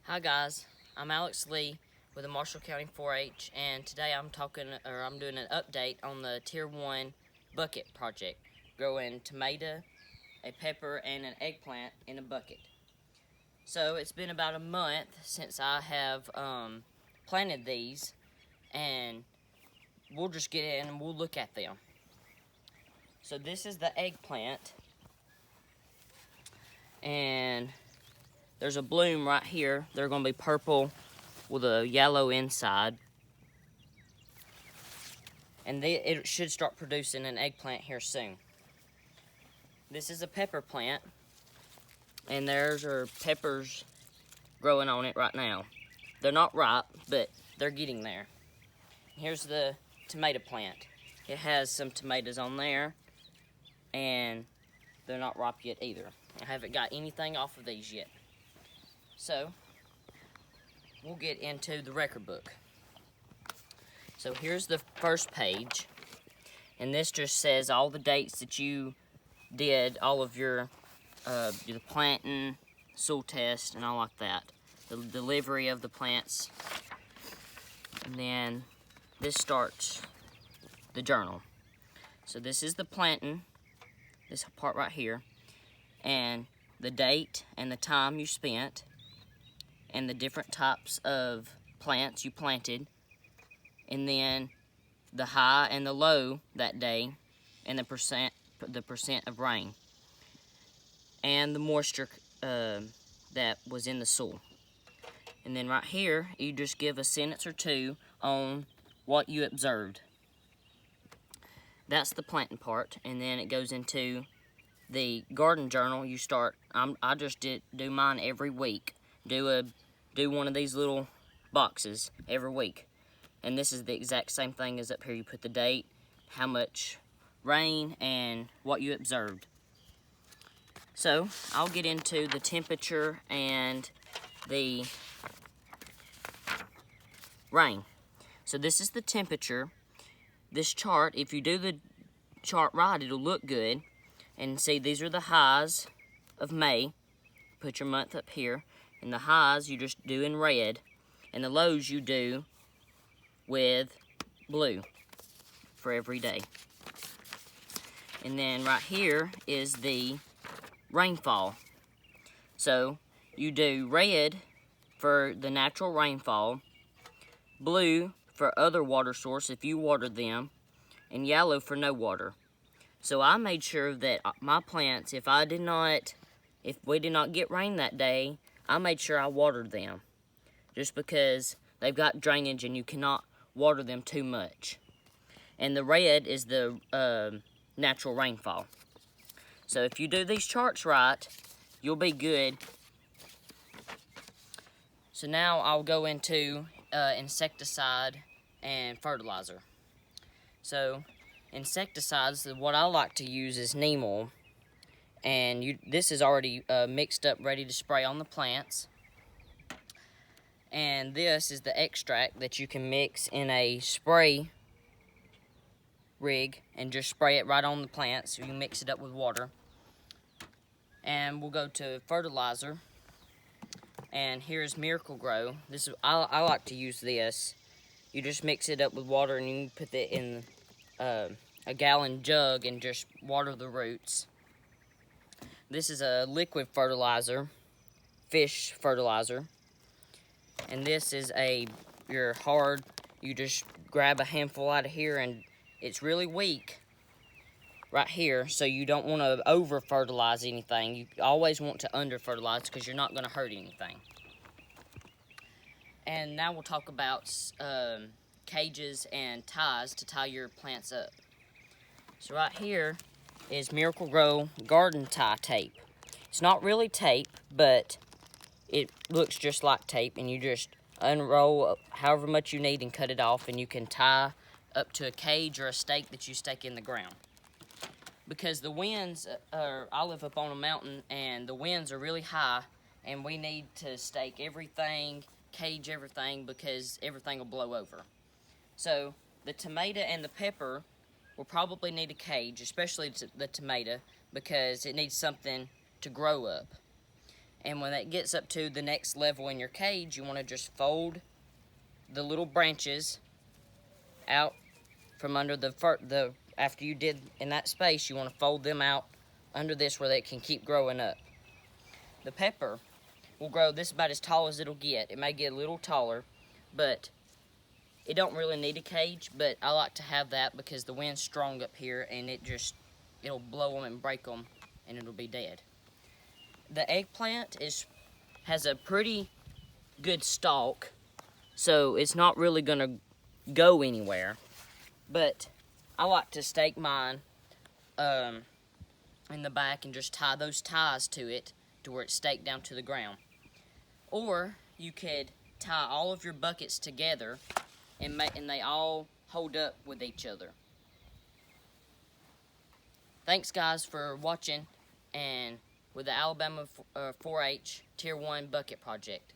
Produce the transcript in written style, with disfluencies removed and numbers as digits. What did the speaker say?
Hi guys, I'm Alex Lee with the Marshall County 4-H, and today I'm doing an update on the Tier 1 bucket project, growing tomato, a pepper, and an eggplant in a bucket. So it's been about a month since I have planted these, and we'll just get in and we'll look at them. So this is the eggplant, and there's a bloom right here. They're going to be purple with a yellow inside. And it should start producing an eggplant here soon. This is a pepper plant, and there's our peppers growing on it right now. They're not ripe, but they're getting there. Here's the tomato plant. It has some tomatoes on there, and they're not ripe yet either. I haven't got anything off of these yet. So, we'll get into the record book. So here's the first page, and this just says all the dates that you did, all of your the planting, soil test, and all like that. The delivery of the plants. And then this starts the journal. So this is the planting, this part right here, and the date and the time you spent, and the different types of plants you planted, and then the high and the low that day, and the percent of rain, and the moisture that was in the soil. And then right here, you just give a sentence or two on what you observed. That's the planting part, and then it goes into the garden journal. You start. I just do mine every week. Do one of these little boxes every week. And this is the exact same thing as up here. You put the date, how much rain, and what you observed. So, I'll get into the temperature and the rain. So this is the temperature. This chart, if you do the chart right, it'll look good. And see, these are the highs of May. Put your month up here. And the highs you just do in red. And the lows you do with blue for every day. And then right here is the rainfall. So you do red for the natural rainfall, blue for other water source if you water them, and yellow for no water. So I made sure that my plants, if we did not get rain that day, I made sure I watered them, just because they've got drainage and you cannot water them too much. And the red is the natural rainfall. So if you do these charts right, you'll be good. So now I'll go into insecticide and fertilizer. So insecticides, what I like to use is neem oil. And this is already mixed up, ready to spray on the plants. And this is the extract that you can mix in a spray rig and just spray it right on the plants. So you mix it up with water. And we'll go to fertilizer. And here's Miracle-Gro. I like to use this. You just mix it up with water, and you can put it in a gallon jug and just water the roots. This is a liquid fertilizer, fish fertilizer. And this is your hard, you just grab a handful out of here, and it's really weak right here, so you don't want to over fertilize anything. You always want to under fertilize because you're not going to hurt anything. And now we'll talk about cages and ties to tie your plants up. So right here is Miracle-Gro garden tie tape. It's not really tape, but it looks just like tape, and you just unroll however much you need and cut it off, and you can tie up to a cage or a stake that you stake in the ground. Because the winds I live up on a mountain, and the winds are really high, and we need to stake everything, cage everything, because everything will blow over. So the tomato and the pepper will probably need a cage, especially the tomato, because it needs something to grow up. And when that gets up to the next level in your cage, you want to just fold the little branches out from under after you did in that space, you want to fold them out under this where they can keep growing up. The pepper will grow this about as tall as it'll get. It may get a little taller, but it don't really need a cage, but I like to have that because the wind's strong up here and it'll blow them and break them and it'll be dead. The eggplant has a pretty good stalk, so it's not really gonna go anywhere, but I like to stake mine in the back and just tie those ties to it to where it's staked down to the ground. Or you could tie all of your buckets together and they all hold up with each other. Thanks guys for watching and with the Alabama 4-H Tier 1 Bucket Project.